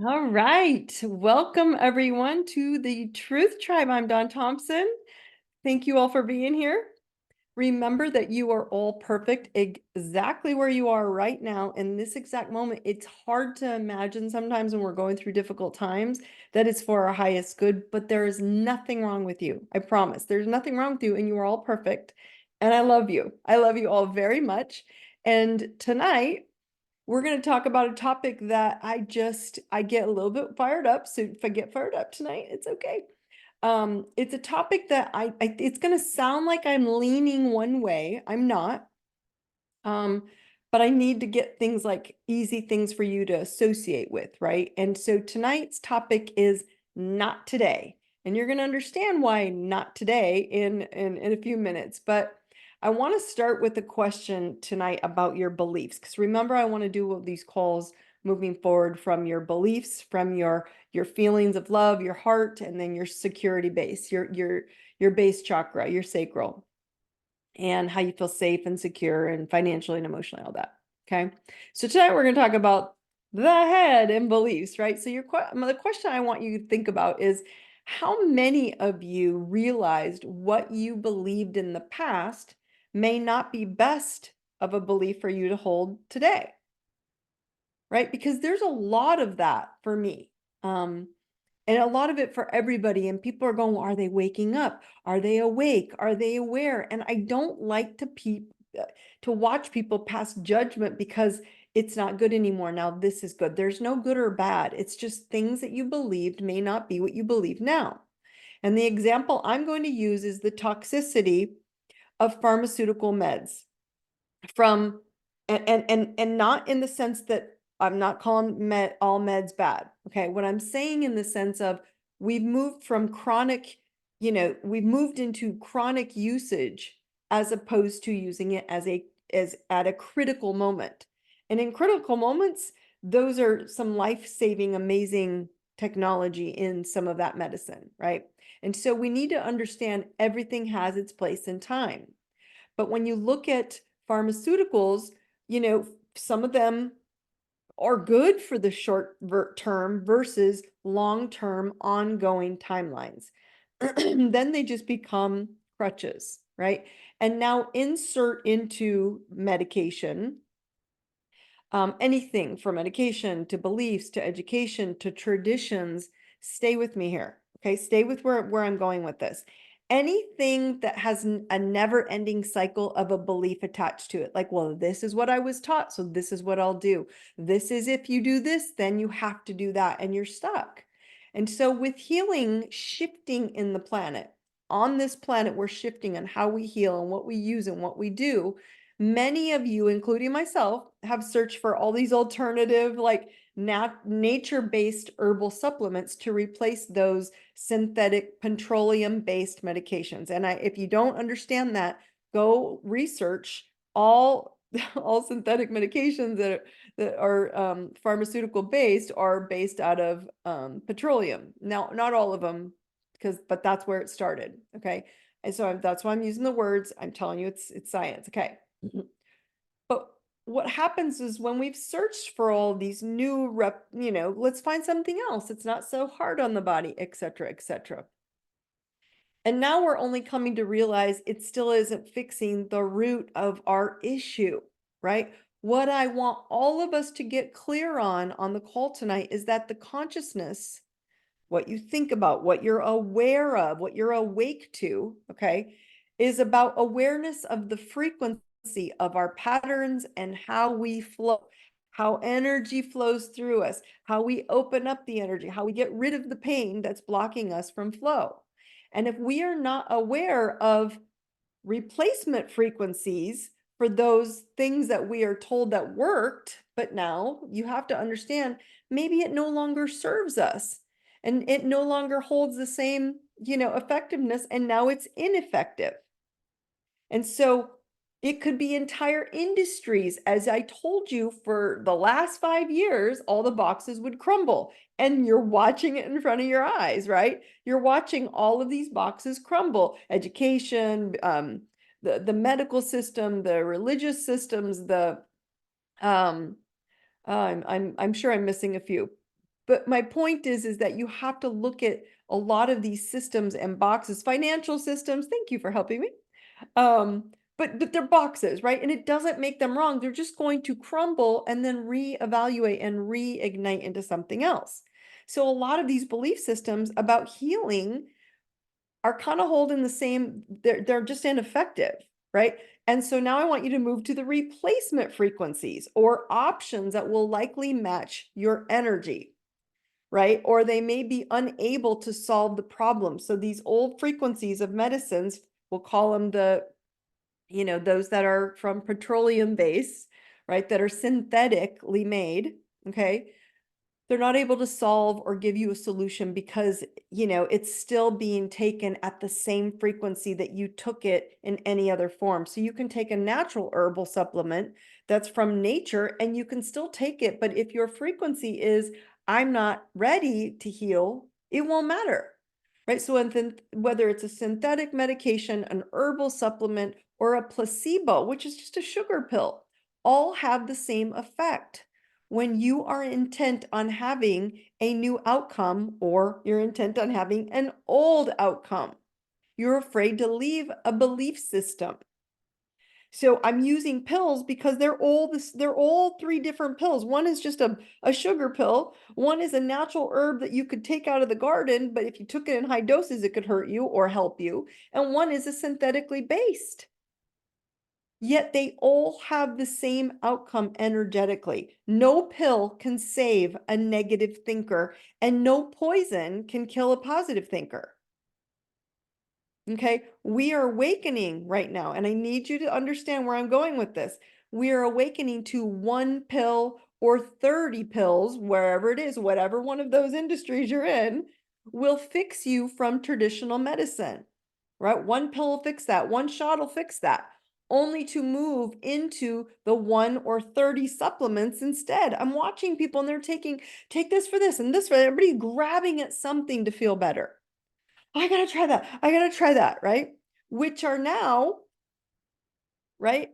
All right. Welcome everyone to the Truth Tribe. I'm Dawn Thompson. Thank you all for being here. Remember that you are all perfect exactly where you are right now in this exact moment. It's hard to imagine sometimes when we're going through difficult times that it's for our highest good, but there is nothing wrong with you. I promise. There's nothing wrong with you, and you are all perfect. And I love you. I love you all very much. And tonight, we're going to talk about a topic that I get a little bit fired up. So if I get fired up tonight, it's okay. It's a topic that it's going to sound like I'm leaning one way. I'm not. But I need to get things like easy things for you to associate with, right? And so tonight's topic is not today. And you're going to understand why not today in a few minutes. But I want to start with a question tonight about your beliefs. Because remember, I want to do these calls moving forward from your beliefs, from your feelings of love, your heart, and then your security base, your base chakra, your sacral, and how you feel safe and secure and financially and emotionally, all that. Okay. So tonight we're going to talk about the head and beliefs, right? So the question I want you to think about is, how many of you realized what you believed in the past may not be best of a belief for you to hold today, right? Because there's a lot of that for me. And a lot of it for everybody. And people are going, well, are they waking up? Are they awake? Are they aware? And I don't like to watch people pass judgment because it's not good anymore. Now this is good. There's no good or bad. It's just things that you believed may not be what you believe now. And the example I'm going to use is the toxicity of pharmaceutical meds from and not in the sense that I'm not calling all meds bad. Okay. What I'm saying in the sense of we've moved from chronic, we've moved into chronic usage as opposed to using it as at a critical moment. And in critical moments, those are some life-saving, amazing technology in some of that medicine, right? And so we need to understand everything has its place in time. But when you look at pharmaceuticals, some of them are good for the short term versus long-term ongoing timelines. Then they just become crutches, right? And now insert into medication, anything from medication to beliefs to education to traditions. Stay with me here. Okay. Stay with where I'm going with this. Anything that has a never ending cycle of a belief attached to it, like, well, this is what I was taught, so this is what I'll do. This is if you do this, then you have to do that, and you're stuck. And so, with healing shifting in the planet, on this planet, we're shifting on how we heal and what we use and what we do. Many of you, including myself, have searched for all these alternative, like nature-based herbal supplements to replace those synthetic petroleum-based medications. And if you don't understand that, go research all synthetic medications that are pharmaceutical based are based out of petroleum. Now, not all of them, but that's where it started. Okay. And so that's why I'm using the words. I'm telling you it's science. Okay. But what happens is when we've searched for all these new let's find something else. It's not so hard on the body, et cetera, et cetera. And now we're only coming to realize it still isn't fixing the root of our issue, right? What I want all of us to get clear on the call tonight is that the consciousness, what you think about, what you're aware of, what you're awake to, okay, is about awareness of the frequency of our patterns and how we flow, how energy flows through us, how we open up the energy, how we get rid of the pain that's blocking us from flow. And if we are not aware of replacement frequencies for those things that we are told that worked, but now you have to understand maybe it no longer serves us and it no longer holds the same, effectiveness, and now it's ineffective. And so it could be entire industries. As I told you, for the last 5 years, all the boxes would crumble. And you're watching it in front of your eyes, right? You're watching all of these boxes crumble. Education, the medical system, the religious systems, I'm sure I'm missing a few. But my point is that you have to look at a lot of these systems and boxes, financial systems. Thank you for helping me. But they're boxes, right? And it doesn't make them wrong. They're just going to crumble and then reevaluate and reignite into something else. So a lot of these belief systems about healing are kind of holding the same, they're just ineffective, right? And so now I want you to move to the replacement frequencies or options that will likely match your energy, right? Or they may be unable to solve the problem. So these old frequencies of medicines, we'll call them those that are from petroleum base, right? That are synthetically made, okay? They're not able to solve or give you a solution because, it's still being taken at the same frequency that you took it in any other form. So you can take a natural herbal supplement that's from nature and you can still take it. But if your frequency is, I'm not ready to heal, it won't matter, right? So whether it's a synthetic medication, an herbal supplement, or a placebo, which is just a sugar pill, all have the same effect. When you are intent on having a new outcome or you're intent on having an old outcome, you're afraid to leave a belief system. So I'm using pills because they're all three different pills. One is just a sugar pill. One is a natural herb that you could take out of the garden, but if you took it in high doses, it could hurt you or help you. And one is a synthetically based. Yet they all have the same outcome energetically. No pill can save a negative thinker, and no poison can kill a positive thinker. Okay, we are awakening right now, and I need you to understand where I'm going with this. We are awakening to one pill or 30 pills, wherever it is, whatever one of those industries you're in, will fix you from traditional medicine, right? One pill will fix that, one shot will fix that, only to move into the 1 or 30 supplements instead. I'm watching people and they're take this for this and this for that. Everybody's grabbing at something to feel better. I gotta try that. I gotta try that, right? Which are now, right?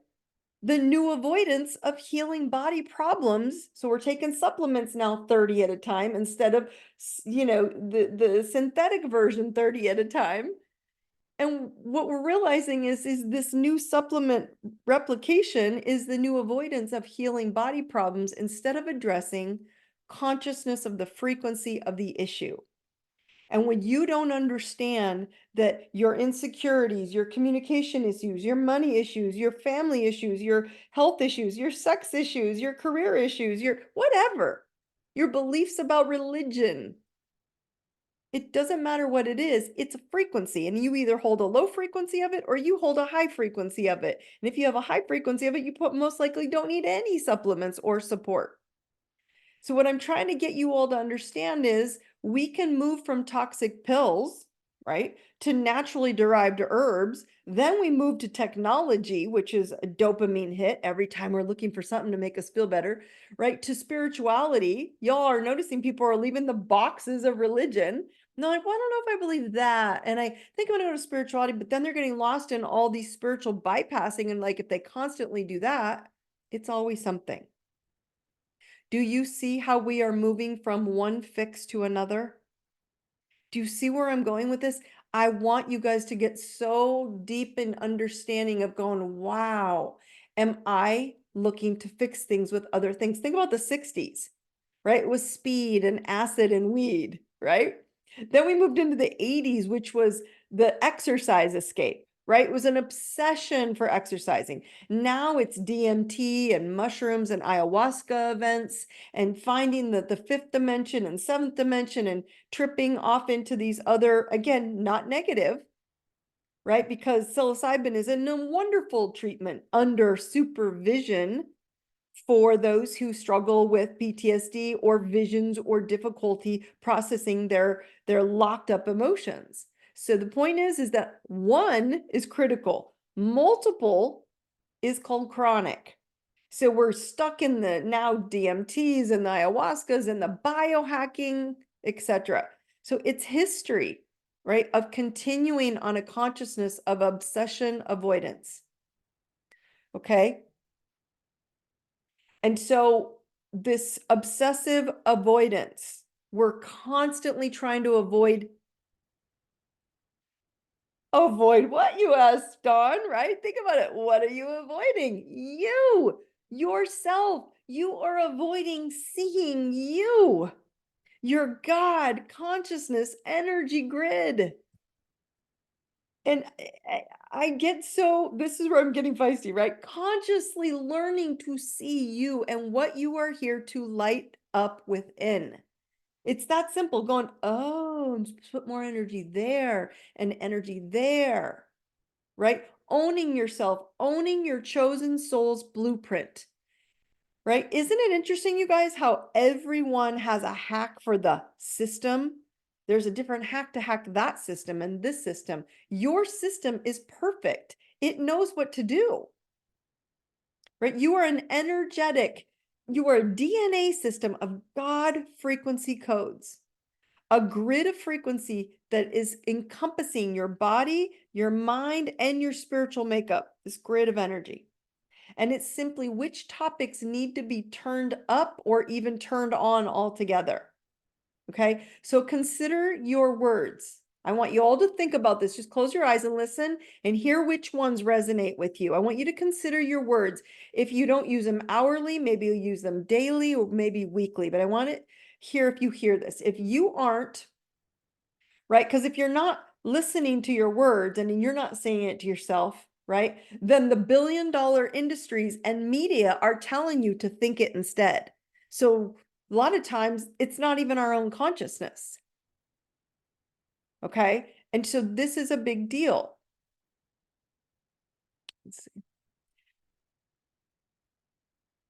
The new avoidance of healing body problems. So we're taking supplements now 30 at a time instead of, the synthetic version 30 at a time. And what we're realizing is this new supplement replication is the new avoidance of healing body problems instead of addressing consciousness of the frequency of the issue. And when you don't understand that your insecurities, your communication issues, your money issues, your family issues, your health issues, your sex issues, your career issues, your whatever, your beliefs about religion, it doesn't matter what it is, it's a frequency. And you either hold a low frequency of it or you hold a high frequency of it. And if you have a high frequency of it, you most likely don't need any supplements or support. So what I'm trying to get you all to understand is we can move from toxic pills, right, to naturally derived herbs. Then we move to technology, which is a dopamine hit every time we're looking for something to make us feel better, right, to spirituality. Y'all are noticing people are leaving the boxes of religion. And they're like, well, I don't know if I believe that. And I think I'm going to go to spirituality, but then they're getting lost in all these spiritual bypassing. And like, if they constantly do that, it's always something. Do you see how we are moving from one fix to another? Do you see where I'm going with this? I want you guys to get so deep in understanding of going, wow, am I looking to fix things with other things? Think about the 60s, right? It was speed and acid and weed, right? Then we moved into the 80s, which was the exercise escape, right? It was an obsession for exercising. Now it's DMT and mushrooms and ayahuasca events and finding the fifth dimension and seventh dimension and tripping off into these other, again, not negative, right? Because psilocybin is a wonderful treatment under supervision for those who struggle with PTSD or visions or difficulty processing their locked up emotions. So the point is that one is critical. Multiple is called chronic. So we're stuck in the now DMTs and the ayahuascas and the biohacking, etc. So it's history, right, of continuing on a consciousness of obsession avoidance. Okay. And so this obsessive avoidance, We're constantly trying to avoid what, you ask, Dawn, right? Think about it. What are you avoiding? You, yourself. You are avoiding seeing you, your God consciousness energy grid. And I get so, this is where I'm getting feisty, right? Consciously learning to see you and what you are here to light up within. It's that simple, going, oh, and put more energy there and energy there, right? Owning yourself, owning your chosen soul's blueprint, right? Isn't it interesting, you guys, how everyone has a hack for the system? There's a different hack to hack that system and this system. Your system is perfect. It knows what to do, right? You are an energetic, you are a DNA system of God frequency codes, a grid of frequency that is encompassing your body, your mind, and your spiritual makeup, this grid of energy. And it's simply which topics need to be turned up or even turned on altogether. Okay, so consider your words. I want you all to think about this. Just close your eyes and listen and hear which ones resonate with you. I want you to consider your words. If you don't use them hourly, maybe you'll use them daily or maybe weekly, but I want to hear if you hear this. If you aren't, right, because if you're not listening to your words and you're not saying it to yourself, right, then the billion-dollar industries and media are telling you to think it instead. So a lot of times it's not even our own consciousness. Okay. And so this is a big deal. Let's see.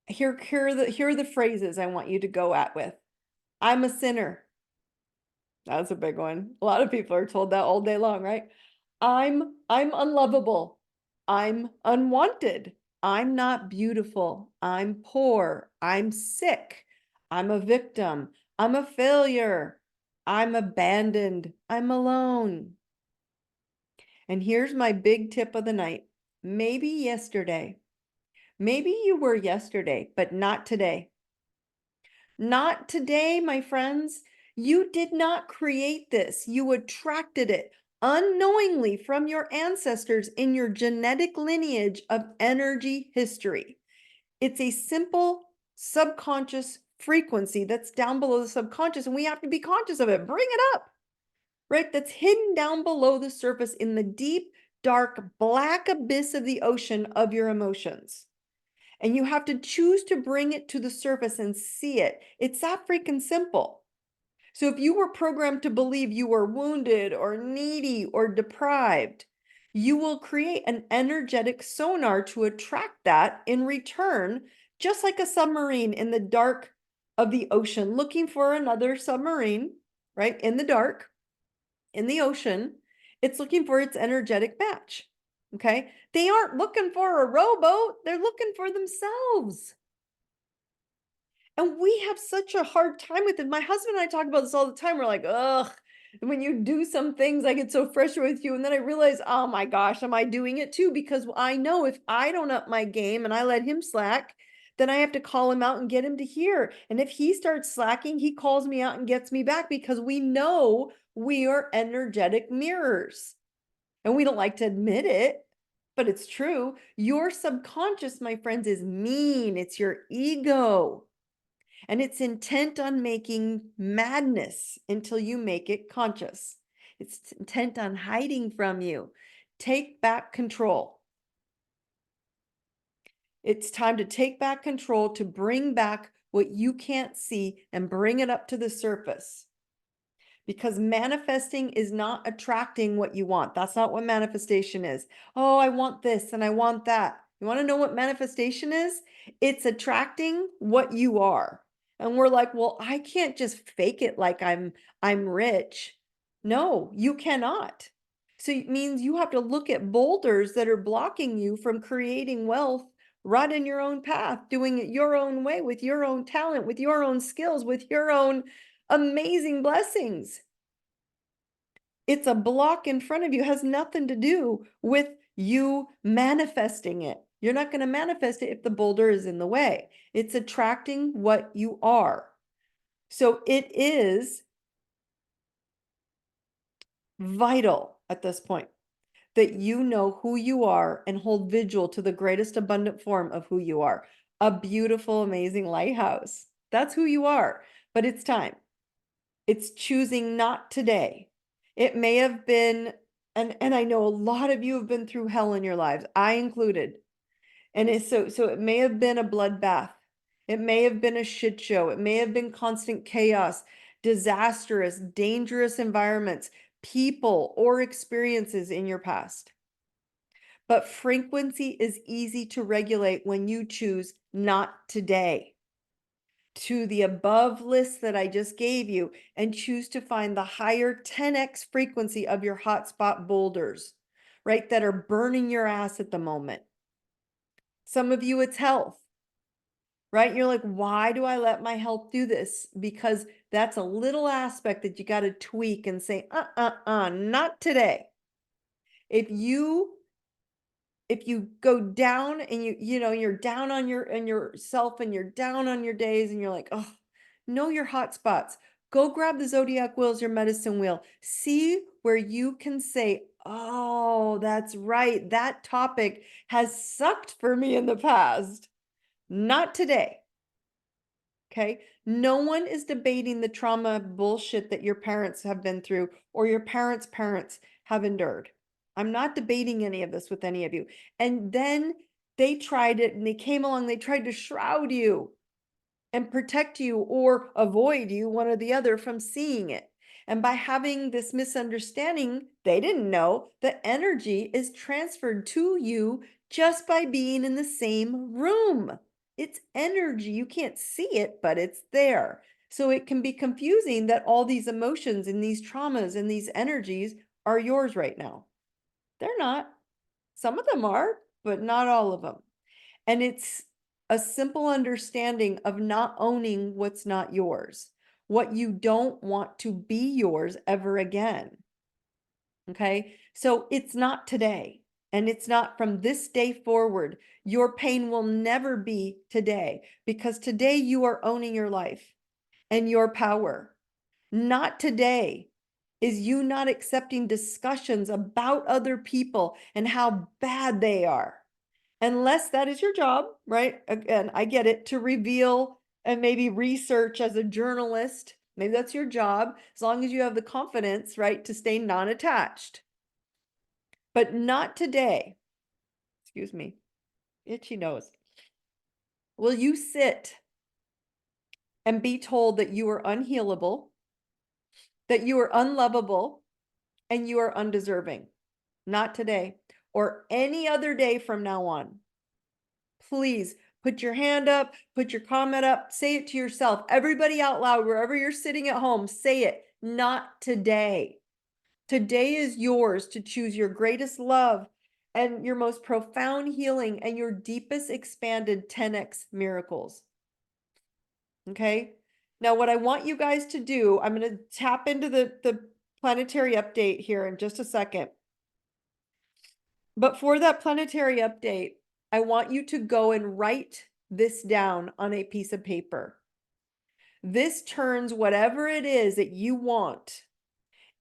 Here are the phrases I want you to go at with. I'm a sinner. That's a big one. A lot of people are told that all day long, right? I'm unlovable. I'm unwanted. I'm not beautiful. I'm poor. I'm sick. I'm a victim. I'm a failure. I'm abandoned. I'm alone. And here's my big tip of the night. Maybe yesterday. Maybe you were yesterday, but not today. Not today, my friends. You did not create this. You attracted it unknowingly from your ancestors in your genetic lineage of energy history. It's a simple subconscious frequency that's down below the subconscious, and we have to be conscious of it. Bring it up, right? That's hidden down below the surface in the deep, dark, black abyss of the ocean of your emotions. And you have to choose to bring it to the surface and see it. It's that freaking simple. So if you were programmed to believe you were wounded or needy or deprived, you will create an energetic sonar to attract that in return, just like a submarine in the dark of the ocean, looking for another submarine, right? In the dark, in the ocean, it's looking for its energetic match. Okay. They aren't looking for a rowboat. They're looking for themselves. And we have such a hard time with it. My husband and I talk about this all the time. We're like, ugh, when you do some things, I get so frustrated with you. And then I realize, oh my gosh, am I doing it too? Because I know if I don't up my game and I let him slack, then I have to call him out and get him to hear. And if he starts slacking, he calls me out and gets me back because we know we are energetic mirrors. And we don't like to admit it, but it's true. Your subconscious, my friends, is mean. It's your ego. And it's intent on making madness until you make it conscious. It's intent on hiding from you. Take back control. It's time to take back control, to bring back what you can't see and bring it up to the surface. Because manifesting is not attracting what you want. That's not what manifestation is. Oh, I want this and I want that. You want to know what manifestation is? It's attracting what you are. And we're like, well, I can't just fake it like I'm rich. No, you cannot. So it means you have to look at boulders that are blocking you from creating wealth right in your own path, doing it your own way, with your own talent, with your own skills, with your own amazing blessings. It's a block in front of you. It has nothing to do with you manifesting it. You're not going to manifest it if the boulder is in the way. It's attracting what you are. So it is vital at this point that you know who you are and hold vigil to the greatest abundant form of who you are. A beautiful, amazing lighthouse. That's who you are. But it's time. It's choosing not today. It may have been, and I know a lot of you have been through hell in your lives, I included. And it's so it may have been a bloodbath. It may have been a shit show. It may have been constant chaos, disastrous, dangerous environments, people, or experiences in your past. But frequency is easy to regulate when you choose not today. To the above list that I just gave you and choose to find the higher 10x frequency of your hotspot boulders, right? That are burning your ass at the moment. Some of you, it's health, right? You're like, why do I let my health do this? Because that's a little aspect that you got to tweak and say, not today. If you go down and you're down on yourself and you're down on your days and you're like, oh, know your hot spots. Go grab the Zodiac wheels, your medicine wheel. See where you can say, oh, that's right. That topic has sucked for me in the past. Not today. Okay. No one is debating the trauma bullshit that your parents have been through or your parents' parents have endured. I'm not debating any of this with any of you. And then they tried it and they came along, they tried to shroud you and protect you or avoid you, one or the other, from seeing it. And by having this misunderstanding, they didn't know that energy is transferred to you just by being in the same room. It's energy. You can't see it, but it's there. So it can be confusing that all these emotions and these traumas and these energies are yours right now. They're not. Some of them are, but not all of them. And it's a simple understanding of not owning what's not yours, what you don't want to be yours ever again. Okay. So it's not today. And it's not from this day forward. Your pain will never be today because today you are owning your life and your power. Not today is you not accepting discussions about other people and how bad they are. Unless that is your job, right? Again, I get it, to reveal and maybe research as a journalist. Maybe that's your job, as long as you have the confidence, right, to stay non-attached. But not today. Excuse me. Itchy nose. Will you sit and be told that you are unhealable, that you are unlovable, and you are undeserving? Not today or any other day from now on. Please put your hand up, put your comment up, say it to yourself. Everybody out loud, wherever you're sitting at home, say it. Not today. Today is yours to choose your greatest love and your most profound healing and your deepest expanded 10x miracles. Okay. Now, what I want you guys to do, I'm going to tap into the planetary update here in just a second. But for that planetary update, I want you to go and write this down on a piece of paper. This turns whatever it is that you want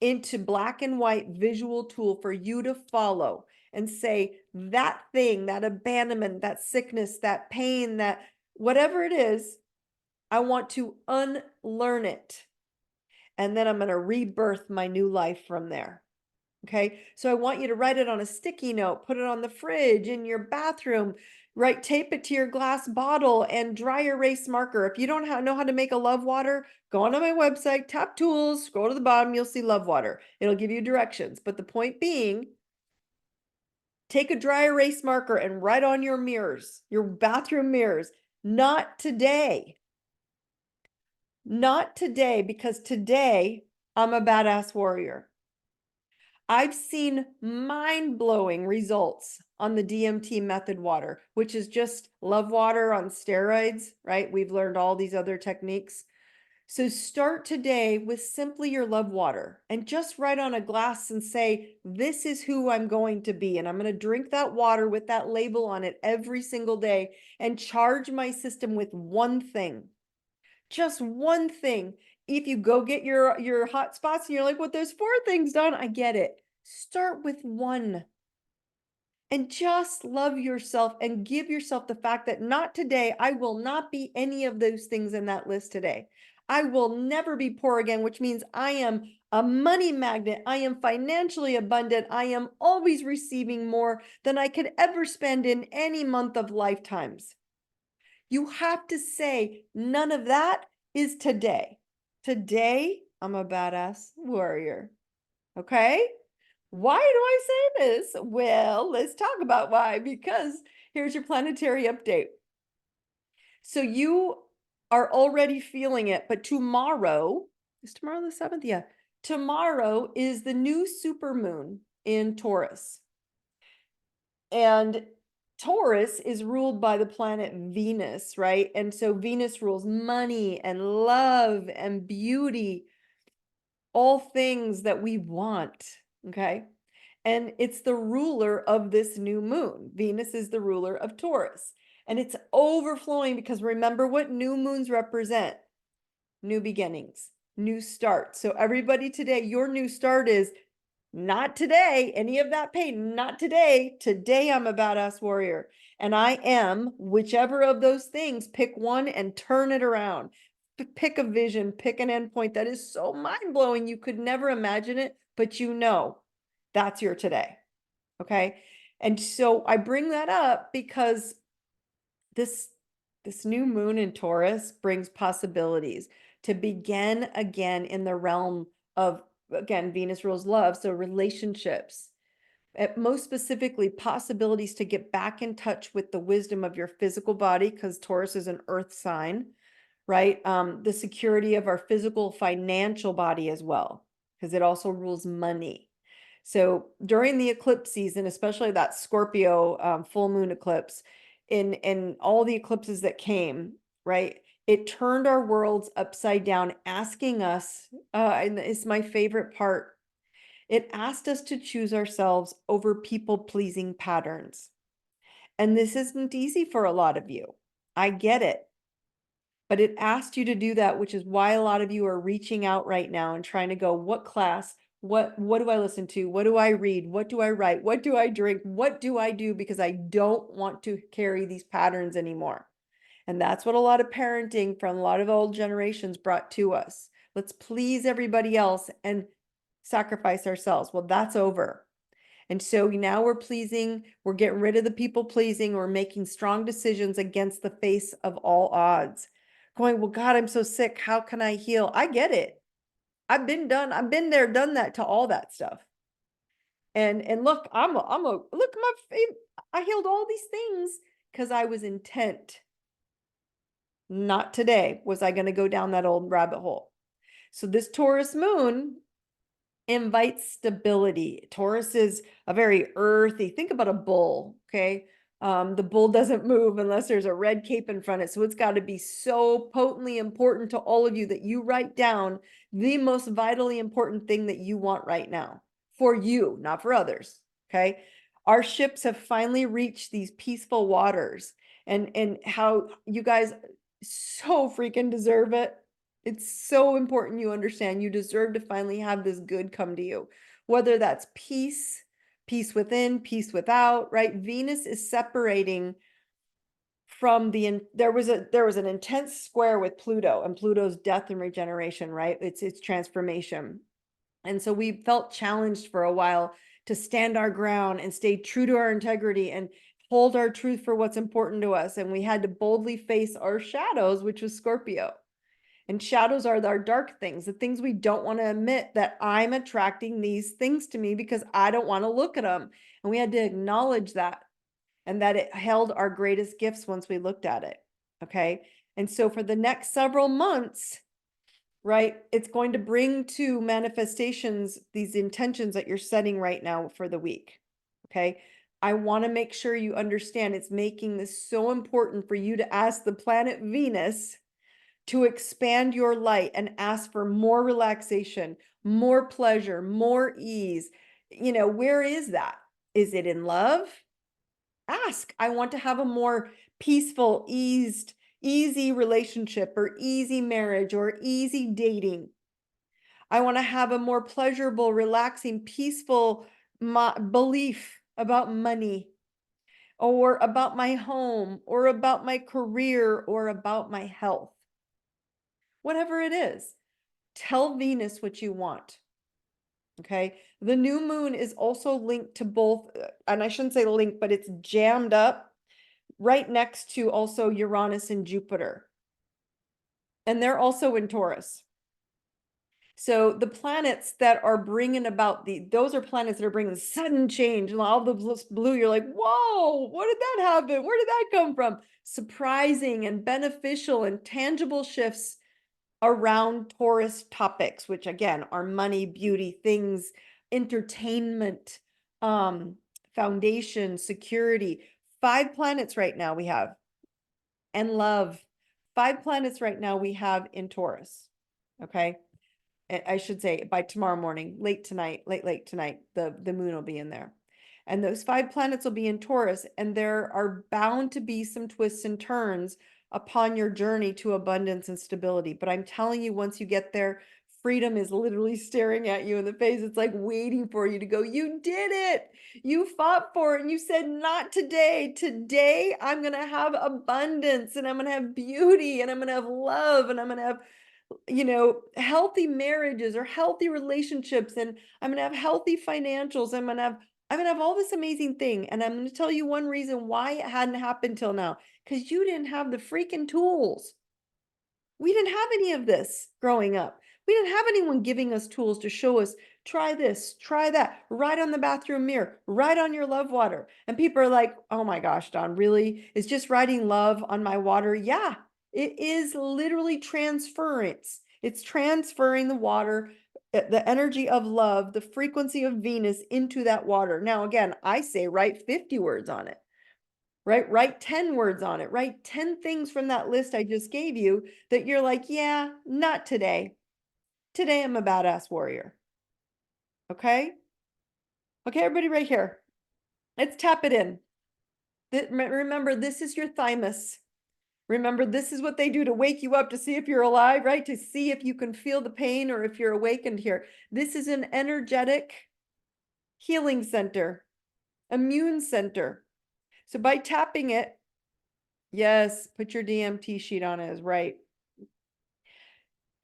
into black and white visual tool for you to follow and say that thing, that abandonment, that sickness, that pain, that whatever it is, I want to unlearn it. And then I'm going to rebirth my new life from there. Okay, so I want you to write it on a sticky note, put it on the fridge, in your bathroom, tape it to your glass bottle and dry erase marker. If you don't know how to make a love water, go onto my website, tap tools, scroll to the bottom, you'll see love water. It'll give you directions. But the point being, take a dry erase marker and write on your mirrors, your bathroom mirrors, not today. Not today, because today I'm a badass warrior. I've seen mind-blowing results on the DMT method water, which is just love water on steroids, right? We've learned all these other techniques. So start today with simply your love water and just write on a glass and say, this is who I'm going to be. And I'm going to drink that water with that label on it every single day and charge my system with one thing. Just one thing. If you go get your hot spots and you're like, well, there's 4 things done. I get it. Start with one. And just love yourself and give yourself the fact that not today, I will not be any of those things in that list today. I will never be poor again, which means I am a money magnet. I am financially abundant. I am always receiving more than I could ever spend in any month of lifetimes. You have to say none of that is today. Today, I'm a badass warrior. Okay? Why do I say this? Well, let's talk about why, because here's your planetary update. So you are already feeling it, but tomorrow, is tomorrow the 7th? Yeah. Tomorrow is the new supermoon in Taurus. And Taurus is ruled by the planet Venus, right? And so Venus rules money and love and beauty, all things that we want, okay? And it's the ruler of this new moon. Venus is the ruler of Taurus. And it's overflowing because remember what new moons represent: new beginnings, new start. So everybody today, your new start is not today, any of that pain, not today. Today I'm a badass warrior. And I am whichever of those things, pick one and turn it around. Pick a vision, pick an endpoint that is so mind-blowing you could never imagine it, but you know that's your today. Okay. And so I bring that up because this new moon in Taurus brings possibilities to begin again in the realm of, again, Venus rules love, so relationships. Most specifically, possibilities to get back in touch with the wisdom of your physical body, because Taurus is an earth sign, right? The security of our physical financial body as well, because it also rules money. So during the eclipse season, especially that Scorpio full moon eclipse, in all the eclipses that came, right? It turned our worlds upside down, asking us, and it's my favorite part, it asked us to choose ourselves over people-pleasing patterns. And this isn't easy for a lot of you. I get it. But it asked you to do that, which is why a lot of you are reaching out right now and trying to go, what class, what do I listen to? What do I read? What do I write? What do I drink? What do I do? Because I don't want to carry these patterns anymore. And that's what a lot of parenting from a lot of old generations brought to us. Let's please everybody else and sacrifice ourselves. Well, that's over. And so now we're pleasing, we're getting rid of the people pleasing, we're making strong decisions against the face of all odds. Going, well, God, I'm so sick. How can I heal? I get it. I've been there, done that to all that stuff. And look, look, I healed all these things because I was intent. Not today was I going to go down that old rabbit hole. So this Taurus moon invites stability. Taurus is a very earthy, think about a bull, okay? The bull doesn't move unless there's a red cape in front of it. So it's got to be so potently important to all of you that you write down the most vitally important thing that you want right now for you, not for others, okay? Our ships have finally reached these peaceful waters, and how you guys so freaking deserve it. It's so important you understand you deserve to finally have this good come to you, whether that's peace, peace within, peace without, right? Venus is separating from there was an intense square with Pluto, and Pluto's death and regeneration, right? It's transformation. And so we felt challenged for a while to stand our ground and stay true to our integrity and hold our truth for what's important to us. And we had to boldly face our shadows, which was Scorpio. And shadows are our dark things, the things we don't want to admit, that I'm attracting these things to me because I don't want to look at them. And we had to acknowledge that, and that it held our greatest gifts once we looked at it. Okay. And so for the next several months, right, it's going to bring to manifestations these intentions that you're setting right now for the week. Okay. I want to make sure you understand it's making this so important for you to ask the planet Venus to expand your light and ask for more relaxation, more pleasure, more ease. You know, where is that? Is it in love? Ask. I want to have a more peaceful, eased, easy relationship or easy marriage or easy dating. I want to have a more pleasurable, relaxing, peaceful belief about money or about my home or about my career or about my health. Whatever it is, tell Venus what you want. Okay. The new moon is also linked to both, and I shouldn't say linked, but it's jammed up right next to also Uranus and Jupiter. And they're also in Taurus. So the planets that are bringing about those are planets that are bringing sudden change. And all the blue, you're like, whoa, what did that happen? Where did that come from? Surprising and beneficial and tangible shifts around Taurus topics, which again are money, beauty, things, entertainment, foundation, security. 5 planets right now we have, and love. 5 planets right now we have in Taurus. Okay. I should say by tomorrow morning, late tonight, late tonight, the moon will be in there. And those 5 planets will be in Taurus, and there are bound to be some twists and turns upon your journey to abundance and stability. But I'm telling you, once you get there, freedom is literally staring at you in the face. It's like waiting for you to go, you did it. You fought for it. And you said, not today. Today, I'm going to have abundance and I'm going to have beauty and I'm going to have love and I'm going to have healthy marriages or healthy relationships, and I'm going to have healthy financials. I'm going to have all this amazing thing. And I'm going to tell you one reason why it hadn't happened till now, because you didn't have the freaking tools. We didn't have any of this growing up. We didn't have anyone giving us tools to show us, try this, try that, write on the bathroom mirror, write on your love water. And people are like, oh my gosh, Dawn, really? Is just writing love on my water? Yeah, it is literally transference. It's transferring the water, the energy of love, the frequency of Venus into that water. Now, again, I say write 50 words on it. Right? Write 10 words on it. Write 10 things from that list I just gave you that you're like, yeah, not today. Today I'm a badass warrior. Okay? Okay, everybody right here. Let's tap it in. Remember, this is your thymus. Remember, this is what they do to wake you up to see if you're alive, right? To see if you can feel the pain or if you're awakened here. This is an energetic healing center, immune center. So by tapping it, yes, put your DMT sheet on it, is right.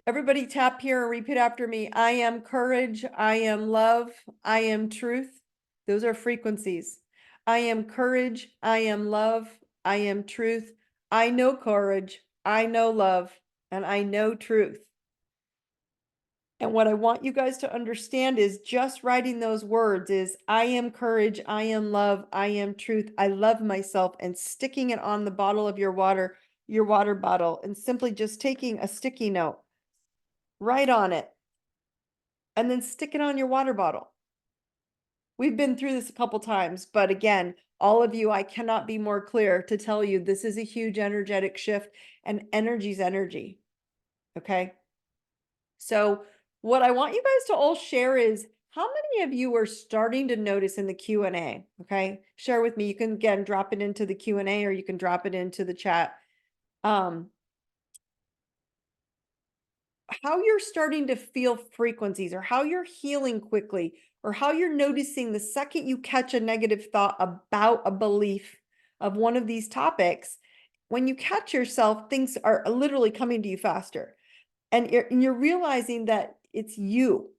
Everybody tap here and repeat after me. I am courage. I am love. I am truth. Those are frequencies. I am courage. I am love. I am truth. I know courage. I know love. And I know truth. And what I want you guys to understand is just writing those words is I am courage. I am love. I am truth. I love myself, and sticking it on the bottle of your water bottle, and simply just taking a sticky note. Write on it, and then stick it on your water bottle. We've been through this a couple times, but again, all of you, I cannot be more clear to tell you this is a huge energetic shift, and energy's energy. Okay. So what I want you guys to all share is how many of you are starting to notice in the Q&A? Okay. Share with me. You can again drop it into the Q&A or you can drop it into the chat. How you're starting to feel frequencies, or how you're healing quickly, or how you're noticing the second you catch a negative thought about a belief of one of these topics, when you catch yourself, things are literally coming to you faster. And you're realizing that it's you,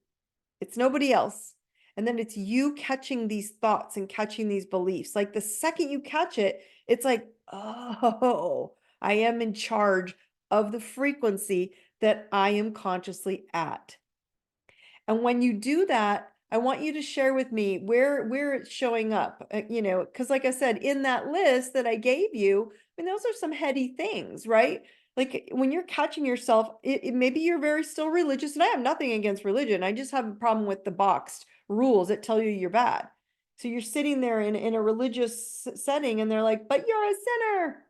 it's nobody else. And then it's you catching these thoughts and catching these beliefs. Like the second you catch it, it's like, oh, I am in charge of the frequency that I am consciously at. And when you do that, I want you to share with me where it's showing up, because like I said, in that list that I gave you, I mean, those are some heady things, right? Like when you're catching yourself, maybe you're very still religious, and I have nothing against religion. I just have a problem with the boxed rules that tell you you're bad. So you're sitting there in a religious setting and they're like, but you're a sinner.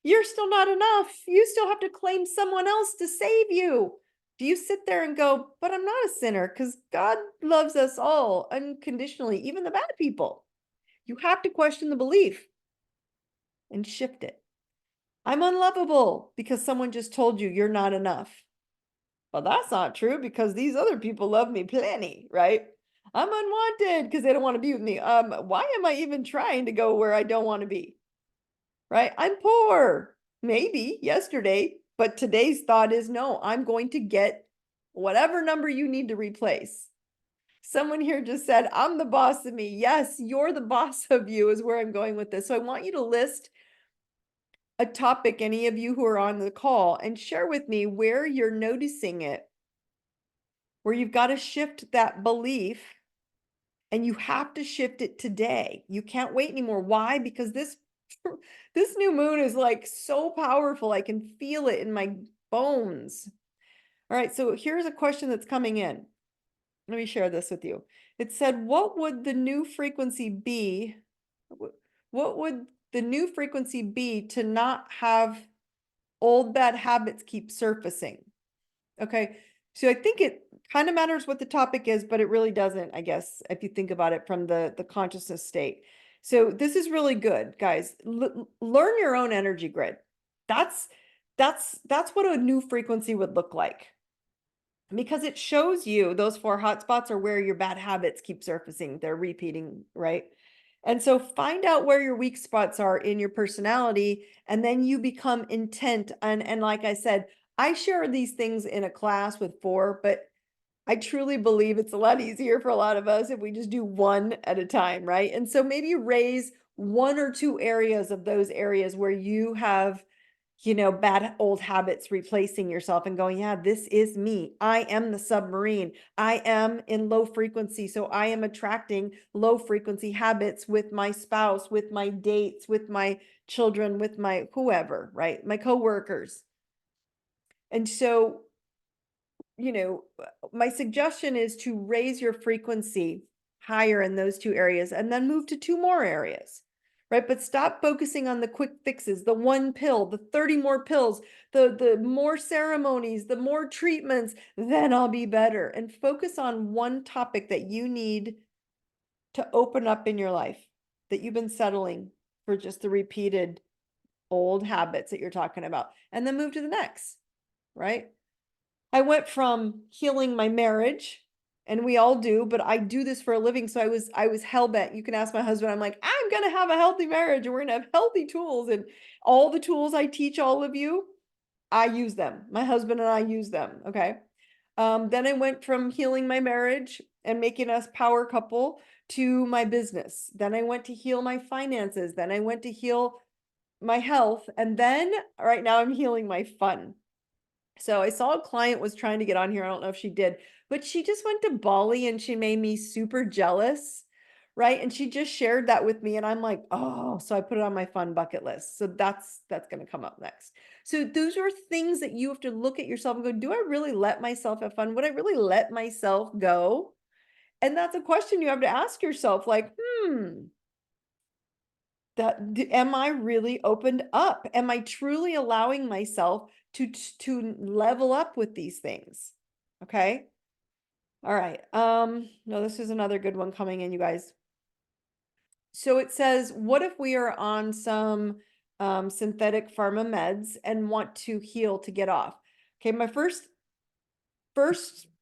You're still not enough. You still have to claim someone else to save you. Do you sit there and go, but I'm not a sinner because God loves us all unconditionally, even the bad people? You have to question the belief and shift it. I'm unlovable because someone just told you you're not enough. Well, that's not true because these other people love me plenty, right? I'm unwanted because they don't want to be with me. Why am I even trying to go where I don't want to be? Right? I'm poor. Maybe yesterday, but today's thought is no, I'm going to get whatever number you need to replace. Someone here just said, I'm the boss of me. Yes, you're the boss of you, is where I'm going with this. So I want you to list a topic, any of you who are on the call, and share with me where you're noticing it, where you've got to shift that belief, and you have to shift it today. You can't wait anymore. Why? Because this this new moon is like so powerful. I can feel it in my bones. All right, so here's a question that's coming in. Let me share this with you. It said, what would the new frequency be? What would the new frequency be to not have old bad habits keep surfacing? Okay, so I think it kind of matters what the topic is, but it really doesn't, I guess, if you think about it from the consciousness state. So this is really good, guys. Learn your own energy grid. That's that's what a new frequency would look like, because it shows you those 4 hotspots are where your bad habits keep surfacing. They're repeating, right? And so find out where your weak spots are in your personality, and then you become intent. And like I said, I share these things in a class with 4, but I truly believe it's a lot easier for a lot of us if we just do one at a time, right? And so maybe raise 1 or 2 areas of those areas where you have, bad old habits replacing yourself and going, yeah, this is me. I am the submarine. I am in low frequency. So I am attracting low frequency habits with my spouse, with my dates, with my children, with my whoever, right? My coworkers. And so, my suggestion is to raise your frequency higher in those 2 areas and then move to 2 more areas. Right? But stop focusing on the quick fixes, the 1 pill, the 30 more pills, the more ceremonies, the more treatments, then I'll be better. And focus on one topic that you need to open up in your life, that you've been settling for just the repeated old habits that you're talking about, and then move to the next, right? I went from healing my marriage, and we all do, but I do this for a living. So I was hell bent. You can ask my husband. I'm like, I'm gonna have a healthy marriage, and we're gonna have healthy tools, and all the tools I teach all of you, I use them. My husband and I use them. Okay. Then I went from healing my marriage and making us power couple to my business. Then I went to heal my finances. Then I went to heal my health, and then right now I'm healing my fun. So I saw a client was trying to get on here. I don't know if she did, but she just went to Bali and she made me super jealous. Right. And she just shared that with me. And I'm like, oh, so I put it on my fun bucket list. So that's going to come up next. So those are things that you have to look at yourself and go, do I really let myself have fun? Would I really let myself go? And that's a question you have to ask yourself, like, am I really opened up? Am I truly allowing myself to level up with these things? Okay. All right. No, this is another good one coming in, you guys. So it says, what if we are on some synthetic pharma meds and want to heal to get off? Okay, my first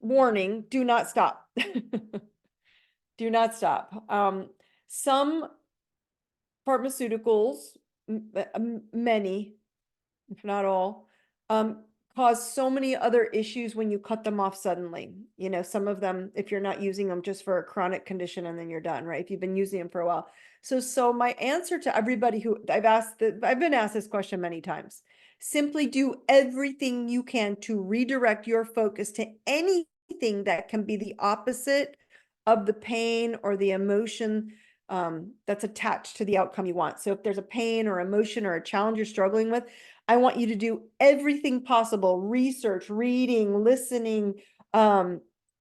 warning, do not stop. Do not stop. Some pharmaceuticals, many, if not all, cause so many other issues when you cut them off suddenly. Some of them, if you're not using them just for a chronic condition and then you're done, right? If you've been using them for a while. So my answer to everybody who I've been asked this question many times, simply do everything you can to redirect your focus to anything that can be the opposite of the pain or the emotion that's attached to the outcome you want. So if there's a pain or emotion or a challenge you're struggling with, I want you to do everything possible, research, reading, listening,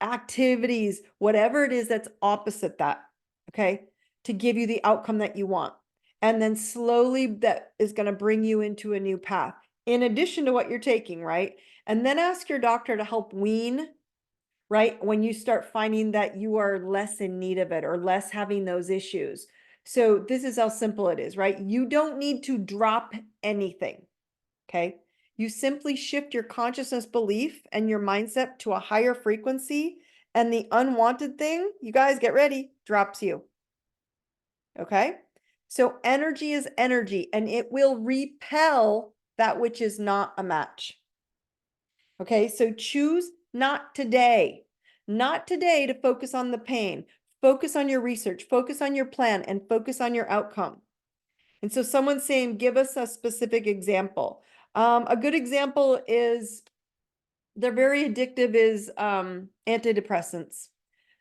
activities, whatever it is that's opposite that, okay, to give you the outcome that you want. And then slowly that is going to bring you into a new path in addition to what you're taking, right? And then ask your doctor to help wean, right? When you start finding that you are less in need of it or less having those issues. So this is how simple it is, right? You don't need to drop anything. okay? You simply shift your consciousness belief and your mindset to a higher frequency, and the unwanted thing, you guys get ready, drops you, okay? So energy is energy, and it will repel that which is not a match. Okay, so choose not today to focus on the pain, focus on your research, focus on your plan, and focus on your outcome. And so someone's saying, give us a specific example. A good example is, they're very addictive, is antidepressants.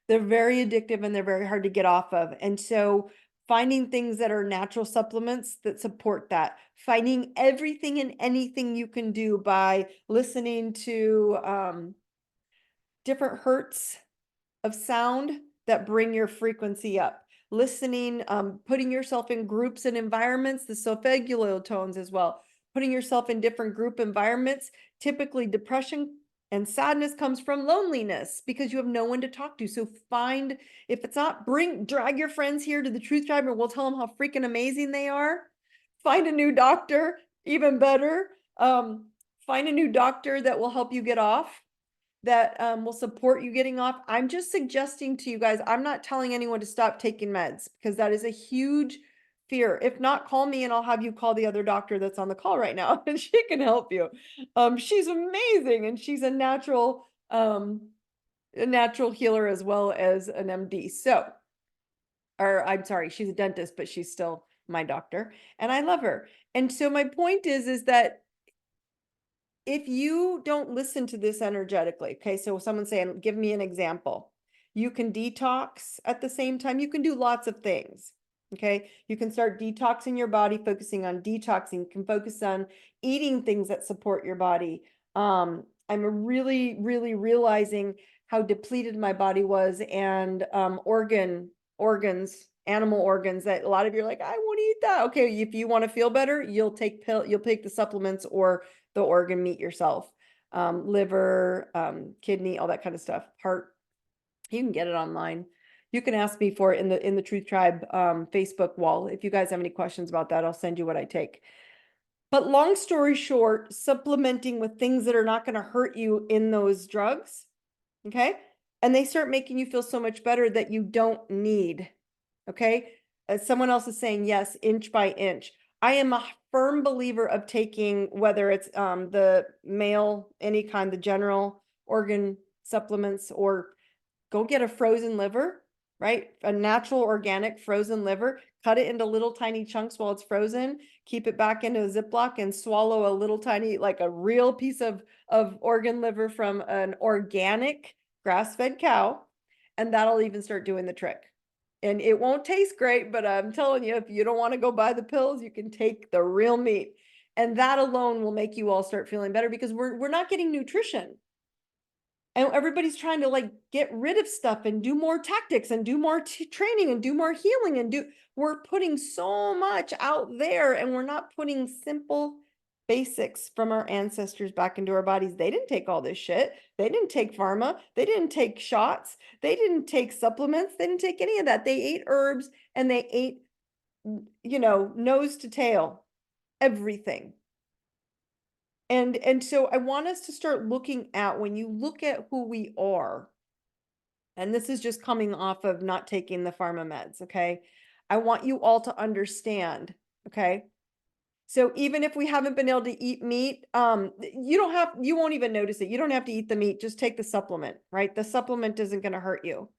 They're very addictive and they're very hard to get off of. And so finding things that are natural supplements that support that, finding everything and anything you can do by listening to different hertz of sound that bring your frequency up. Listening, putting yourself in groups and environments, the solfeggio tones as well, putting yourself in different group environments. Typically depression and sadness comes from loneliness because you have no one to talk to. So find, if it's not, drag your friends here to the Truth Tribe and we'll tell them how freaking amazing they are. Find a new doctor, even better. Find a new doctor that will help you get off, that will support you getting off. I'm just suggesting to you guys, I'm not telling anyone to stop taking meds because that is a huge fear. If not, call me and I'll have you call the other doctor that's on the call right now and she can help you. She's amazing and she's a natural healer as well as an MD. So, or I'm sorry, she's a dentist, but she's still my doctor and I love her. And so my point is that if you don't listen to this energetically, okay, so someone's saying, give me an example. You can detox at the same time. You can do lots of things, okay? You can start detoxing your body, focusing on detoxing. You can focus on eating things that support your body. I'm really, really realizing how depleted my body was, and organs, animal organs, that a lot of you are like, I won't eat that. Okay, if you want to feel better, you'll take the supplements or the organ meat yourself. Liver, kidney, all that kind of stuff. Heart, you can get it online. You can ask me for it in the Truth Tribe Facebook wall. If you guys have any questions about that, I'll send you what I take. But long story short, supplementing with things that are not going to hurt you in those drugs, okay? And they start making you feel so much better that you don't need, okay? As someone else is saying, yes, inch by inch. I am a firm believer of taking, whether it's the male, any kind, the general organ supplements, or go get a frozen liver, right? A natural organic frozen liver, cut it into little tiny chunks while it's frozen, keep it back into a Ziploc and swallow a little tiny, like a real piece of organ liver from an organic grass-fed cow. And that'll even start doing the trick. And it won't taste great, but I'm telling you, if you don't want to go buy the pills, you can take the real meat. And that alone will make you all start feeling better, because we're not getting nutrition. And everybody's trying to like get rid of stuff and do more tactics and do more training and do more healing and we're putting so much out there, and we're not putting simple basics from our ancestors back into our bodies. They didn't take all this shit. They didn't take pharma. They didn't take shots. They didn't take supplements. They didn't take any of that. They ate herbs and they ate, nose to tail, everything. And so I want us to start looking at, when you look at who we are, and this is just coming off of not taking the pharma meds, okay? I want you all to understand, okay? So even if we haven't been able to eat meat, you won't even notice it. You don't have to eat the meat, just take the supplement, right? The supplement isn't going to hurt you.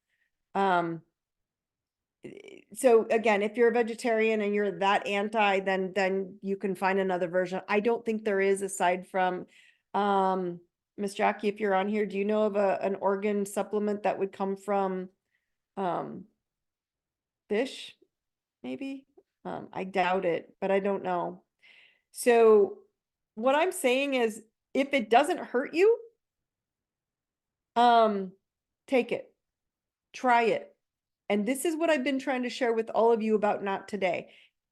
So again, if you're a vegetarian and you're that anti, then you can find another version. I don't think there is, aside from, Miss Jackie, if you're on here, do you know of an organ supplement that would come from fish, maybe? I doubt it, but I don't know. So what I'm saying is, if it doesn't hurt you, take it, try it. And this is what I've been trying to share with all of you about Not Today.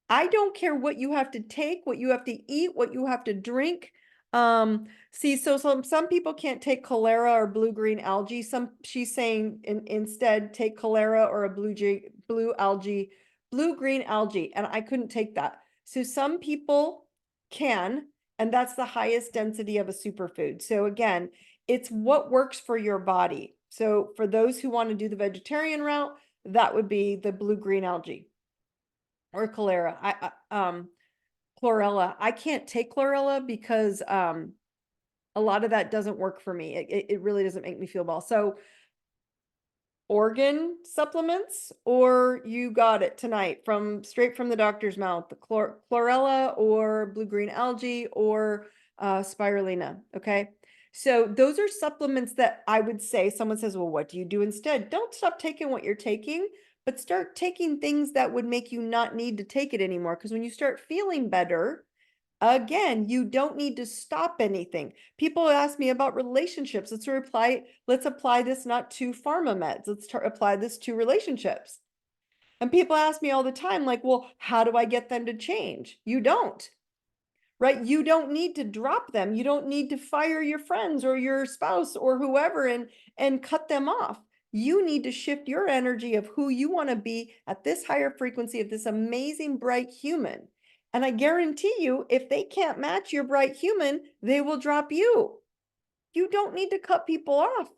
I don't care what you have to take, what you have to eat, what you have to drink. See, so some people can't take cholera or blue-green algae. She's saying instead take cholera or a blue-green algae, and I couldn't take that. So some people can, And that's the highest density of a superfood. So again, it's what works for your body. So for those who want to do the vegetarian route, that would be the blue-green algae or chlorella. I can't take chlorella because a lot of that doesn't work for me. It really doesn't make me feel well. So organ supplements, or you got it tonight from straight from the doctor's mouth, the chlorella or blue-green algae or spirulina. Okay. So those are supplements that I would say someone says, well, what do you do instead? Don't stop taking what you're taking, but start taking things that would make you not need to take it anymore. Because when you start feeling better, again, you don't need to stop anything. People ask me about relationships. Let's apply this not to pharma meds. Let's apply this to relationships. And people ask me all the time, like, well, how do I get them to change? You don't, right? You don't need to drop them. You don't need to fire your friends or your spouse or whoever and cut them off. You need to shift your energy of who you want to be at this higher frequency of this amazing, bright human. And I guarantee you, if they can't match your bright human, they will drop you. You don't need to cut people off.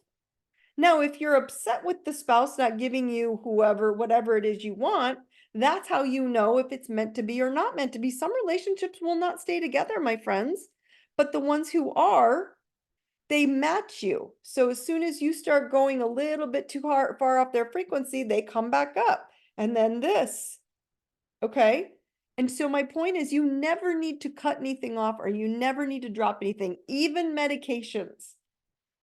Now, if you're upset with the spouse not giving you whatever it is you want, that's how you know if it's meant to be or not meant to be. Some relationships will not stay together, my friends, but the ones who are, they match you. So as soon as you start going a little bit too far off their frequency, they come back up. And then this, okay? And so my point is, you never need to cut anything off, or you never need to drop anything, even medications.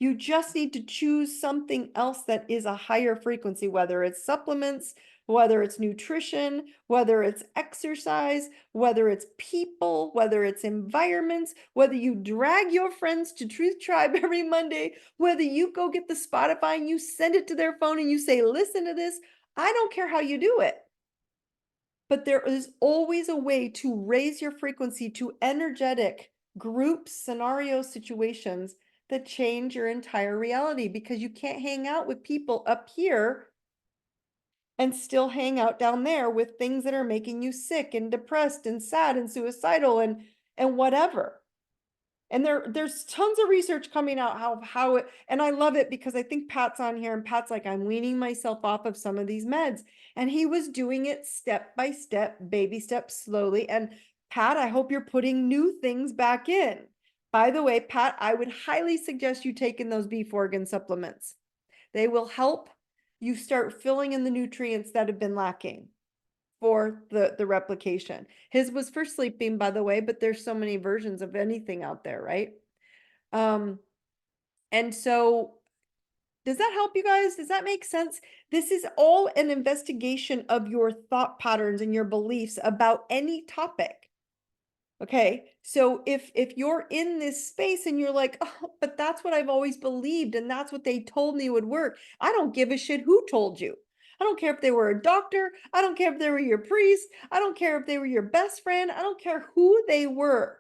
You just need to choose something else that is a higher frequency, whether it's supplements, whether it's nutrition, whether it's exercise, whether it's people, whether it's environments, whether you drag your friends to Truth Tribe every Monday, whether you go get the Spotify and you send it to their phone and you say, listen to this. I don't care how you do it. But there is always a way to raise your frequency to energetic group scenario situations that change your entire reality, because you can't hang out with people up here and still hang out down there with things that are making you sick and depressed and sad and suicidal and whatever. And there's tons of research coming out how it, and I love it because I think Pat's on here and Pat's like, I'm weaning myself off of some of these meds. And he was doing it step by step, baby steps, slowly. And Pat, I hope you're putting new things back in. By the way, Pat, I would highly suggest you taking those beef organ supplements. They will help you start filling in the nutrients that have been lacking for the replication. His was for sleeping, by the way, but there's so many versions of anything out there, right? And so does that help you guys? Does that make sense? This is all an investigation of your thought patterns and your beliefs about any topic. Okay, so if you're in this space and you're like, oh, but that's what I've always believed and that's what they told me would work. I don't give a shit who told you. I don't care if they were a doctor. I don't care if they were your priest. I don't care if they were your best friend. I don't care who they were.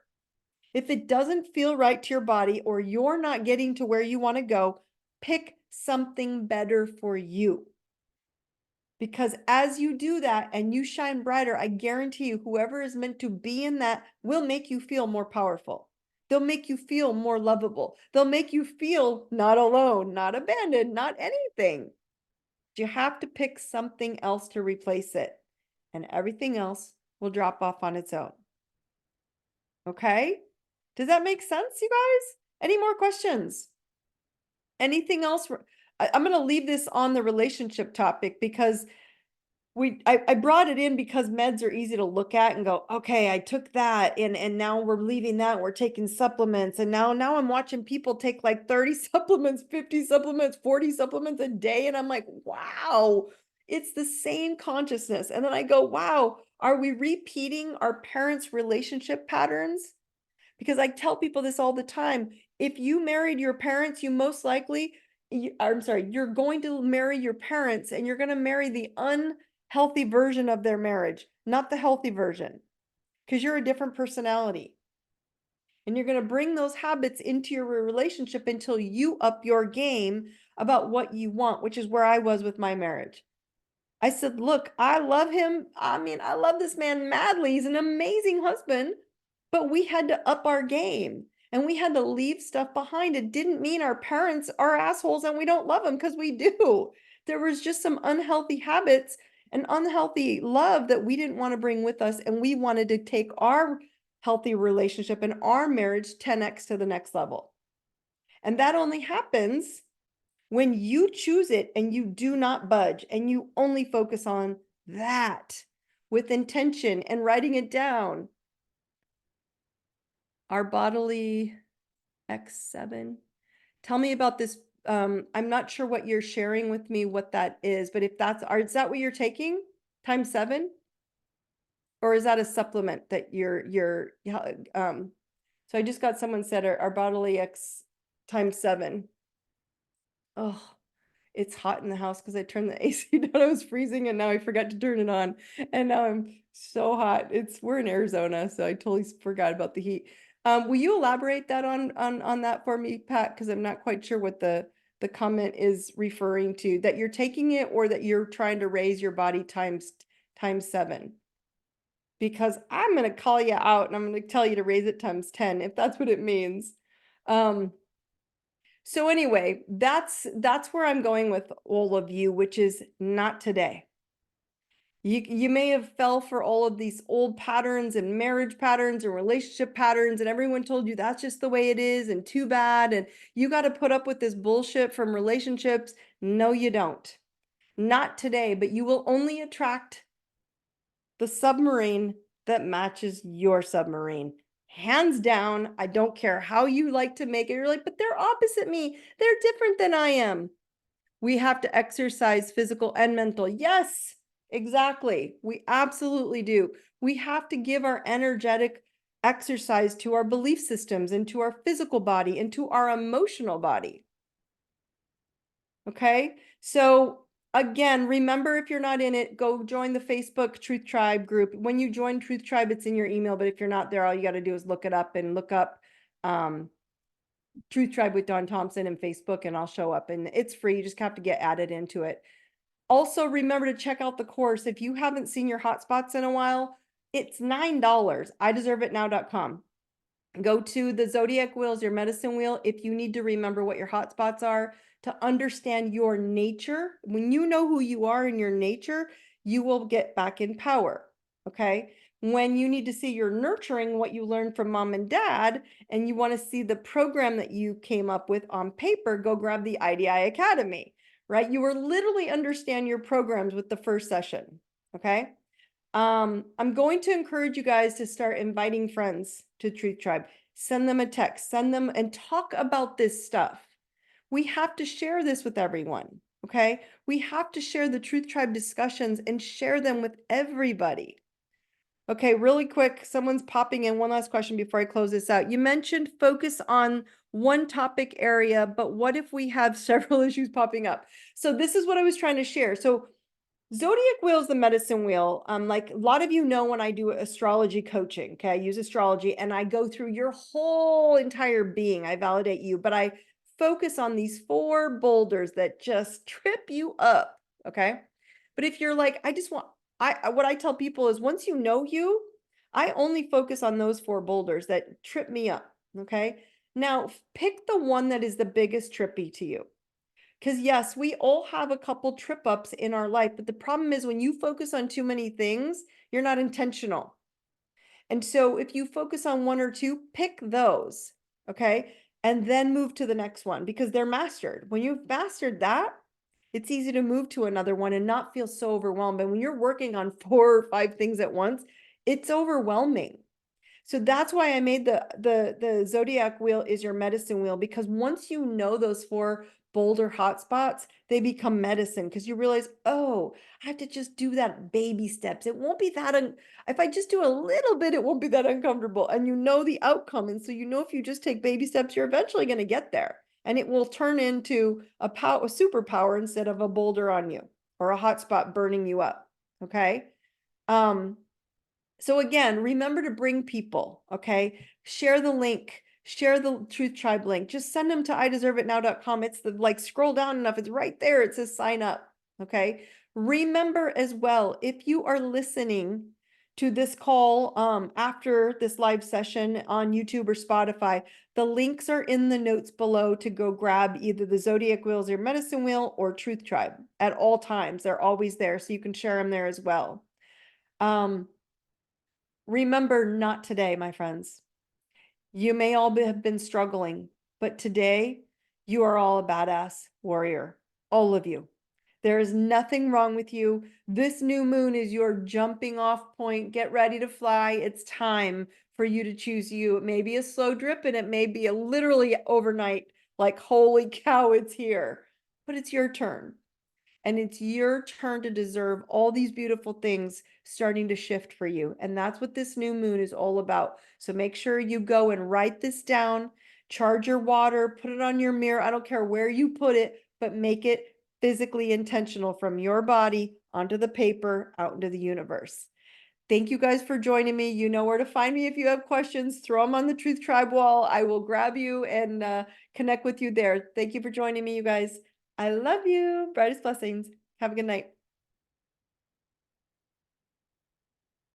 If it doesn't feel right to your body or you're not getting to where you want to go, pick something better for you. Because as you do that and you shine brighter, I guarantee you, whoever is meant to be in that will make you feel more powerful. They'll make you feel more lovable. They'll make you feel not alone, not abandoned, not anything. You have to pick something else to replace it, and everything else will drop off on its own. Okay? Does that make sense, you guys? Any more questions? Anything else? I'm going to leave this on the relationship topic because I brought it in because meds are easy to look at and go, okay, I took that and now we're leaving that. We're taking supplements. And now I'm watching people take like 30 supplements, 50 supplements, 40 supplements a day. And I'm like, wow, it's the same consciousness. And then I go, wow, are we repeating our parents' relationship patterns? Because I tell people this all the time. If you married your parents, you most likely, you're going to marry your parents and you're going to marry the unhealthy version of their marriage, not the healthy version, because you're a different personality. And you're going to bring those habits into your relationship until you up your game about what you want, which is where I was with my marriage. I said, look, I love him. I mean, I love this man madly. He's an amazing husband. but we had to up our game and we had to leave stuff behind. It didn't mean our parents are assholes and we don't love them, because we do. There was just some unhealthy habits and unhealthy love that we didn't want to bring with us. And we wanted to take our healthy relationship and our marriage 10x to the next level. And that only happens when you choose it and you do not budge and you only focus on that with intention and writing it down. Our bodily X7. Tell me about this. I'm not sure what you're sharing with me, what that is, but if is that what you're taking? Times 7? Or is that a supplement that so I just got someone said our bodily X times 7. Oh, it's hot in the house because I turned the AC down. I was freezing and now I forgot to turn it on. And now I'm so hot. We're in Arizona, so I totally forgot about the heat. Will you elaborate that on that for me, Pat? Because I'm not quite sure what the comment is referring to, that you're taking it or that you're trying to raise your body times 7. Because I'm going to call you out and I'm going to tell you to raise it times 10 if that's what it means. So anyway, that's where I'm going with all of you, which is not today. You may have fell for all of these old patterns and marriage patterns and relationship patterns, and everyone told you that's just the way it is and too bad, and you got to put up with this bullshit from relationships. No, you don't. Not today, but you will only attract the submarine that matches your submarine. Hands down. I don't care how you like to make it. You're like, but they're opposite me. They're different than I am. We have to exercise physical and mental. Yes, exactly. We absolutely do. We have to give our energetic exercise to our belief systems and to our physical body and to our emotional body. Okay, so again, remember, if you're not in it, go join the Facebook Truth Tribe group. When you join Truth Tribe, it's in your email, but if you're not there, all you got to do is look it up and look up Truth Tribe with Dawn Thompson and Facebook, and I'll show up, and it's free. You just have to get added into it. Also, remember to check out the course. If you haven't seen your hotspots in a while, it's $9. IDeserveItNow.com. Go to the Zodiac wheels, your medicine wheel, if you need to remember what your hotspots are, to understand your nature. When you know who you are in your nature, you will get back in power. Okay. When you need to see your nurturing, what you learned from mom and dad, and you want to see the program that you came up with on paper, go grab the IDI Academy, right? You will literally understand your programs with the first session. Okay. I'm going to encourage you guys to start inviting friends to Truth Tribe. Send them a text, send them, and talk about this stuff. We have to share this with everyone, okay? We have to share the Truth Tribe discussions and share them with everybody. Okay, really quick, someone's popping in. One last question before I close this out. You mentioned focus on one topic area, but what if we have several issues popping up? So this is what I was trying to share. So Zodiac wheel is the medicine wheel. Like a lot of you know, when I do astrology coaching, okay, I use astrology and I go through your whole entire being. I validate you, but I focus on these 4 boulders that just trip you up. Okay. But if you're like, what I tell people is, once you know you, I only focus on those 4 boulders that trip me up. Okay. Now pick the one that is the biggest trippy to you. Because yes, we all have a couple trip ups in our life, but the problem is when you focus on too many things, you're not intentional. And so if you focus on 1 or 2, pick those, okay? And then move to the next one, because they're mastered. When you've mastered that, it's easy to move to another one and not feel so overwhelmed. And when you're working on 4 or 5 things at once, it's overwhelming. So that's why I made the Zodiac wheel is your medicine wheel, because once you know those 4 Boulder hotspots, they become medicine, because you realize, oh, I have to just do that baby steps. It won't be that, if I just do a little bit, it won't be that uncomfortable. And you know the outcome. And so you know, if you just take baby steps, you're eventually going to get there. And it will turn into a superpower instead of a boulder on you or a hotspot burning you up. Okay. So again, remember to bring people, okay? Share the link, share the Truth Tribe link. Just send them to IDeserveItNow.com. It's scroll down enough. It's right there. It says sign up, okay? Remember as well, if you are listening to this call after this live session on YouTube or Spotify, the links are in the notes below to go grab either the Zodiac Wheels, your medicine wheel, or Truth Tribe at all times. They're always there, so you can share them there as well. Remember, not today, my friends. You may all have been struggling, but today you are all a badass warrior, all of you. There is nothing wrong with you. This new moon is your jumping off point. Get ready to fly. It's time for you to choose you. It may be a slow drip and it may be a literally overnight, like, holy cow, it's here. But it's your turn. And it's your turn to deserve all these beautiful things starting to shift for you. And that's what this new moon is all about. So make sure you go and write this down, charge your water, put it on your mirror. I don't care where you put it, but make it physically intentional from your body onto the paper, out into the universe. Thank you guys for joining me. You know where to find me if you have questions. Throw them on the Truth Tribe wall. I will grab you and connect with you there. Thank you for joining me, you guys. I love you. Brightest blessings. Have a good night.